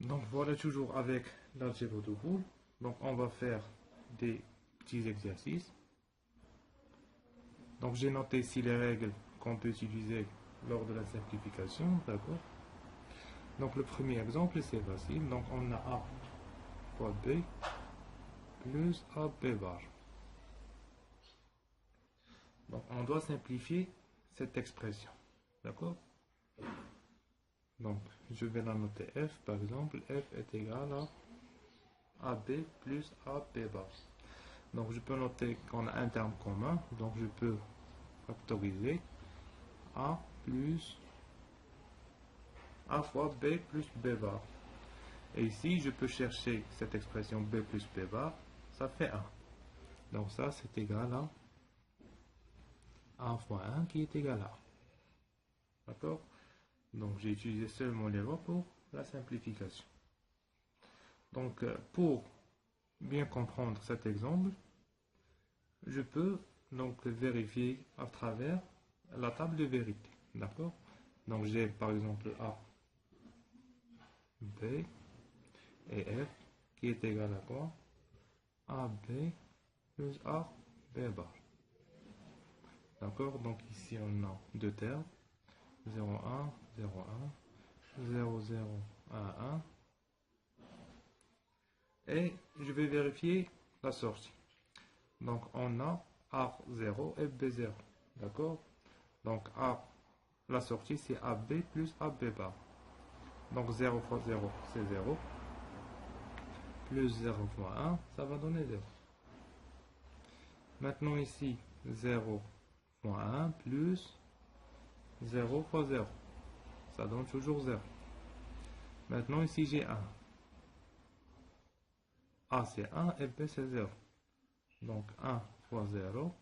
Donc voilà, toujours avec l'algèbre de Boole. Donc on va faire des petits exercices. Donc j'ai noté ici les règles qu'on peut utiliser lors de la simplification, d'accord. Donc le premier exemple, c'est facile. Donc on a A fois B plus AB bar. Donc on doit simplifier cette expression, d'accord. Donc je vais la noter F, par exemple. F est égal à AB plus AB bar. Donc je peux noter qu'on a un terme commun, donc je peux factoriser A plus A fois B plus B bar. Et ici, je peux chercher cette expression B plus B bar, ça fait 1. Donc ça, c'est égal à 1 fois 1 qui est égal à 1. D'accord? Donc j'ai utilisé seulement les lois pour la simplification. Donc pour bien comprendre cet exemple, je peux donc vérifier à travers la table de vérité. D'accord? Donc j'ai par exemple A, B et F qui est égal à quoi? AB plus A, B bar. D'accord? Donc ici on a deux termes. 0, 1, 0, 1, 0, 0, 1, 1. Et je vais vérifier la sortie. Donc on a A0 et B0. D'accord? Donc A, la sortie c'est AB plus AB bar. Donc 0 fois 0 c'est 0. Plus 0 fois 1, ça va donner 0. Maintenant ici 0 fois 1 plus 0 fois 0. Ça donne toujours 0. Maintenant ici j'ai 1. A c'est 1 et B c'est 0. Donc 1 fois 0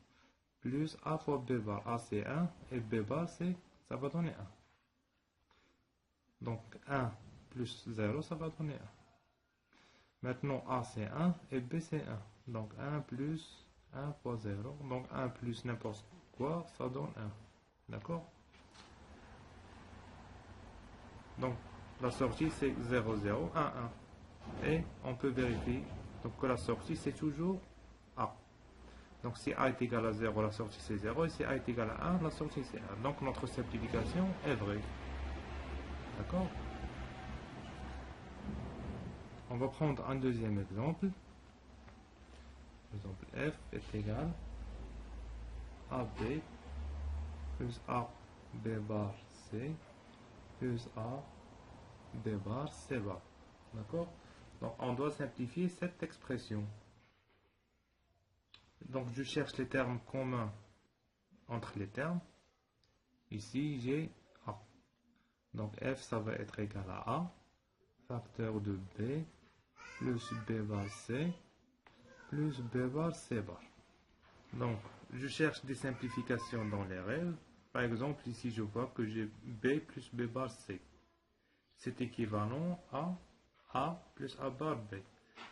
plus A fois B bar. A c'est 1 et B bar c'est, ça va donner 1. Donc 1 plus 0 ça va donner 1. Maintenant A c'est 1 et B c'est 1. Donc 1 plus 1 fois 0. Donc 1 plus n'importe quoi, ça donne 1. D'accord? Donc la sortie c'est 0, 0, 1, 1. Et on peut vérifier donc, que la sortie c'est toujours A. Donc si A est égal à 0, la sortie c'est 0. Et si A est égal à 1, la sortie c'est 1. Donc notre simplification est vraie. D'accord? On va prendre un deuxième exemple. Exemple F est égal à AB plus A B bar C plus A B bar C bar. D'accord? Donc on doit simplifier cette expression. Donc je cherche les termes communs entre les termes. Ici j'ai A. Donc F ça va être égal à A facteur de B plus B bar C plus B bar C bar. Donc je cherche des simplifications dans les règles. Par exemple ici je vois que j'ai B plus B bar C. C'est équivalent à A plus A bar B.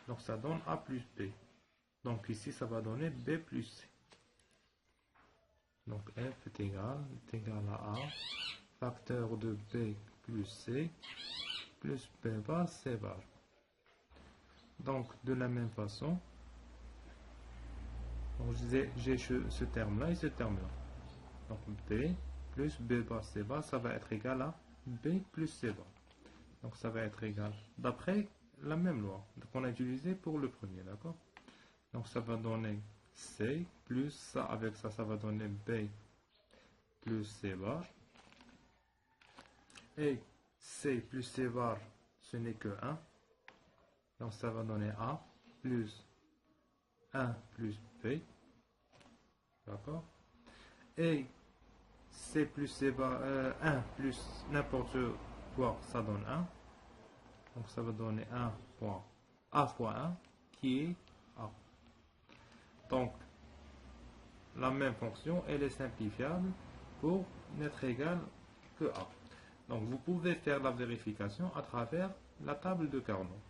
Donc ça donne A plus B. Donc ici ça va donner B plus C. Donc F est égal à A facteur de B plus C plus B bar C bar. Donc de la même façon, j'ai ce terme là et ce terme là. Donc B plus B bar C bar, ça va être égal à B plus C bar. Donc ça va être égal d'après la même loi qu'on a utilisée pour le premier, d'accord? Donc ça va donner C plus ça, avec ça, ça va donner B plus C bar. Et C plus C bar, ce n'est que 1. Donc ça va donner A plus 1 plus B. D'accord? Et C plus C bar, 1 plus n'importe quoi, ça donne 1. Donc ça va donner 1 fois A fois 1 qui est A. Donc la même fonction, elle est simplifiable pour n'être égale que A. Donc vous pouvez faire la vérification à travers la table de Carnot.